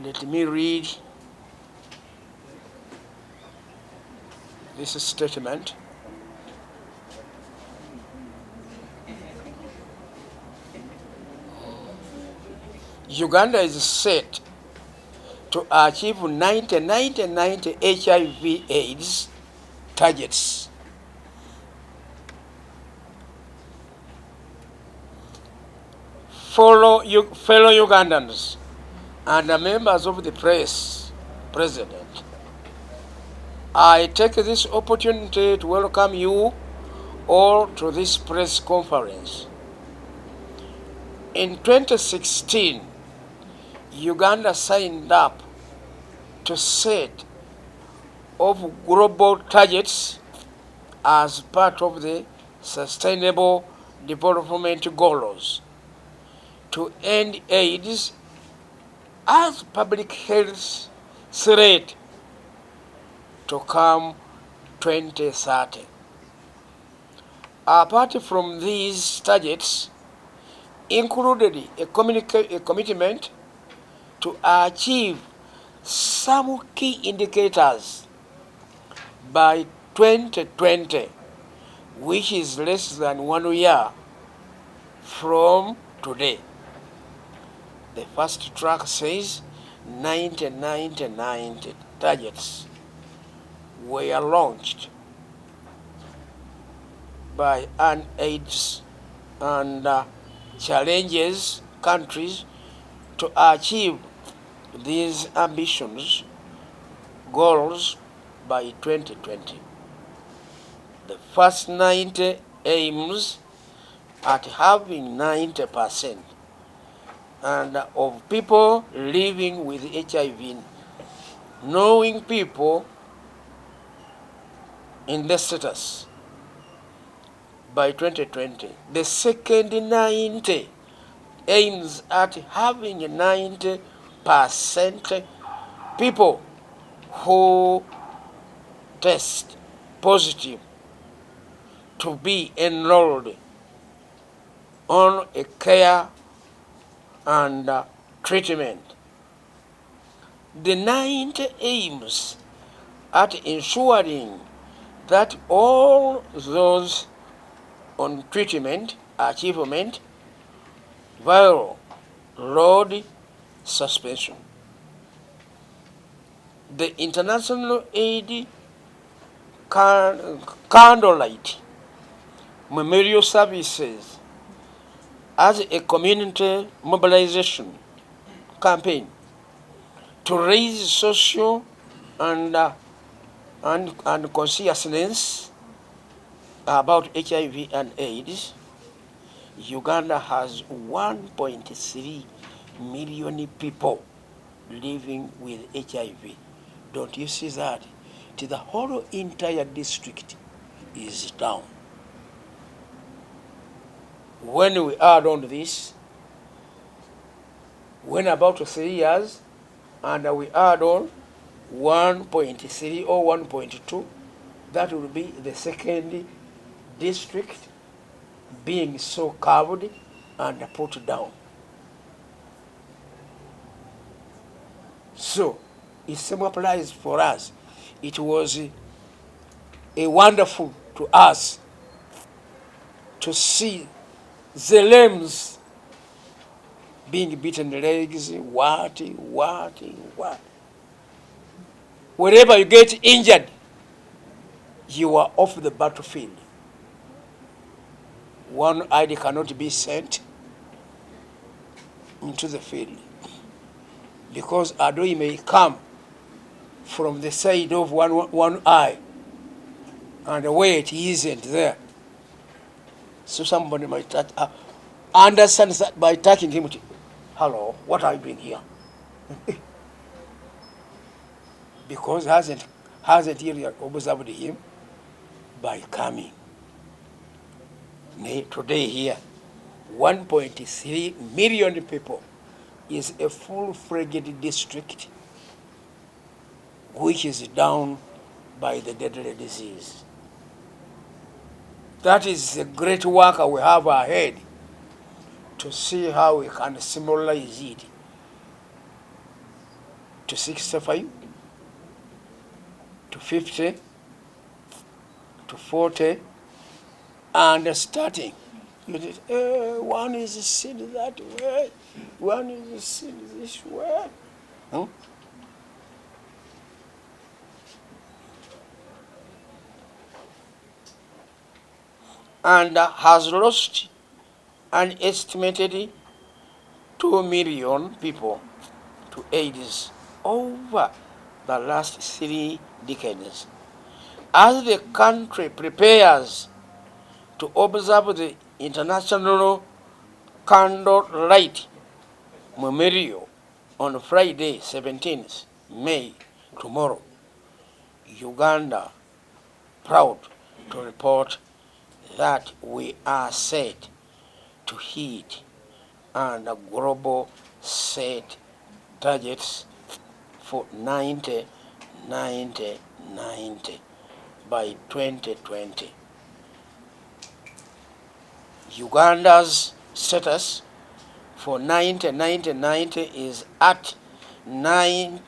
Let me read this statement. Uganda is set to achieve 90 HIV/AIDS targets. Fellow Ugandans and members of the press, President, I take this opportunity to welcome you all to this press conference. In 2016, Uganda signed up to set of global targets as part of the Sustainable Development Goals to end AIDS as public health threat to come 2030. Apart from these targets, included a commitment to achieve some key indicators by 2020, which is less than 1 year from today. The first track says 90 targets were launched by UNAIDS and challenges countries to achieve these ambitions goals by 2020. The first 90 aims at having 90% and of people living with HIV, knowing people in the status by 2020. The second 90 aims at having 90% people who test positive to be enrolled on a care and treatment. The 90 aims at ensuring that all those on treatment achievement viral load suspension. The International Aid Candlelight Memorial Services as a community mobilization campaign to raise social and consciousness about HIV and AIDS. Uganda has 1.3 million people living with HIV. Don't you see that? The whole entire district is down. When we add on this, when about 3 years, and we add on 1.3 or 1.2, that will be the second district being so covered and put down. So it symbolized for us. It was a wonderful to us to see the limbs being beaten, legs, what. Wherever you get injured, you are off the battlefield. One ID cannot be sent into the field because Adoi may come from the side of one eye and the weight isn't there. So somebody might understand that by attacking him. Hello, what are you doing here? Because hasn't really observed him by coming. Today here, 1.3 million people is a full-fledged district which is down by the deadly disease. That is the great work we have ahead to see how we can symbolize it. to 65 to 50 to 40 and starting. One is seen that way, one is seen this way. Hmm? And has lost an estimated 2 million people to AIDS over the last 3 decades. As the country prepares to observe the International Candlelight Memorial on Friday, 17th May, tomorrow, Uganda proud to report that we are set to hit and global set targets for 90 by 2020. Uganda's status for 90 is at 89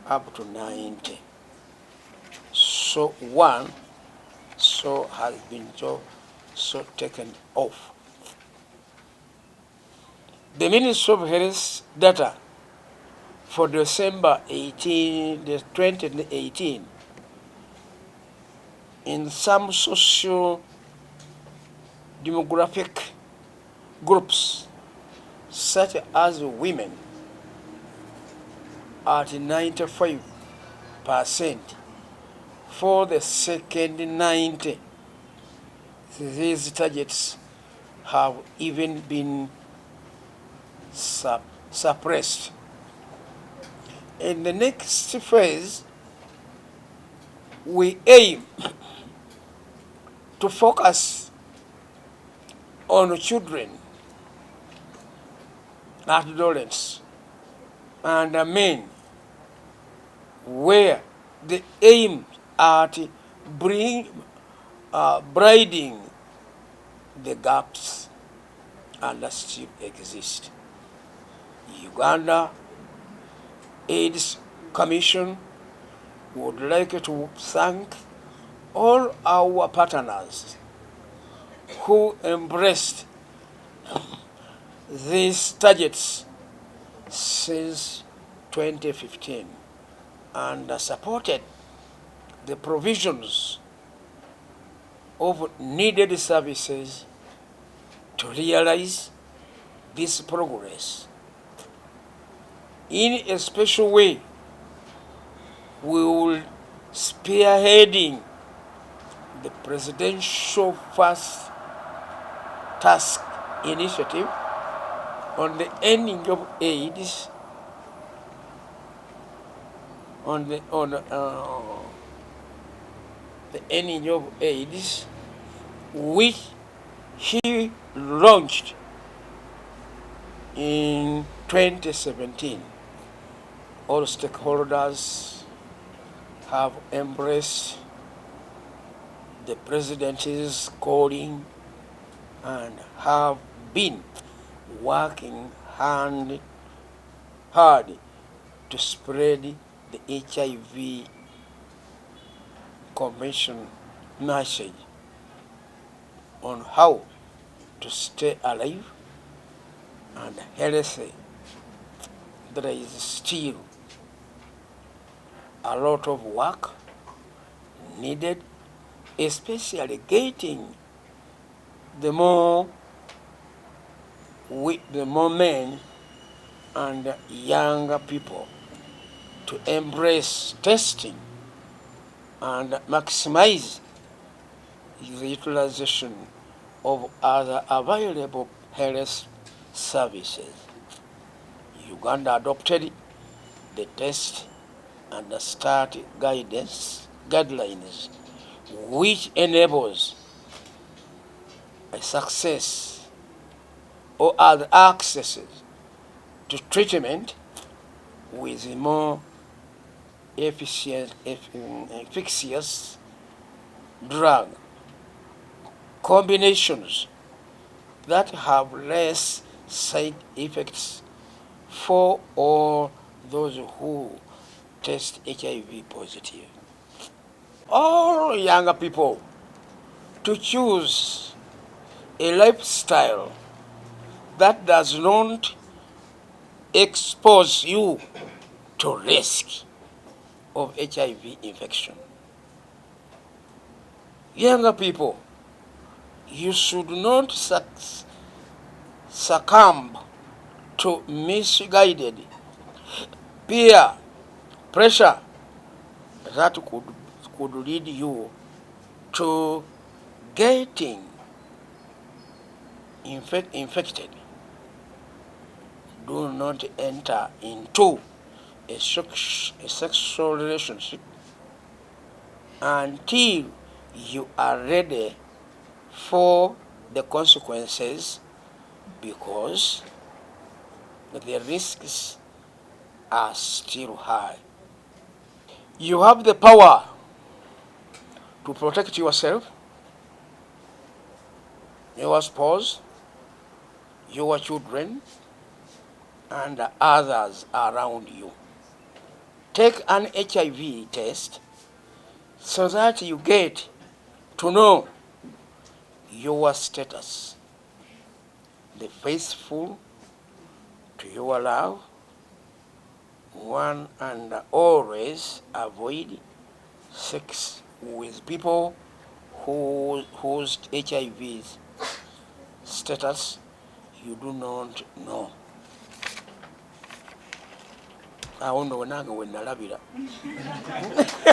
up to 90. So one has been so taken off. The Minister of Health data for December 2018 in some social demographic groups such as women at 95% for the second 90. These targets have even been suppressed. In the next phase, we aim to focus on children, adolescents, and men, where the aim at bridging the gaps and still exist. Uganda AIDS Commission would like to thank all our partners who embraced these targets since 2015 and supported the provisions of needed services to realize this progress. In a special way, we will spearheading the Presidential First Task Initiative on the ending of AIDS, the ending of AIDS, which he launched in 2017. All stakeholders have embraced the President's calling and have been working hard to spread the HIV Convention message on how to stay alive and healthy. There is still a lot of work needed, especially getting the more men and younger people to embrace testing and maximize the utilization of other available health services. Uganda adopted the test and the start guidelines, which enables a success or other accesses to treatment with more efficacious drug combinations that have less side effects for all those who test HIV positive. All younger people to choose a lifestyle that does not expose you to risk of HIV infection. Younger people, you should not succumb to misguided peer pressure that could lead you to getting infected. Do not enter into a sexual relationship until you are ready for the consequences, because the risks are still high. You have the power to protect yourself, your spouse, your children, and others around you. Take an HIV test so that you get to know your status. The faithful to your love, one and always avoid sex with people whose HIV status you do not know. Awo nno nange we nalabira.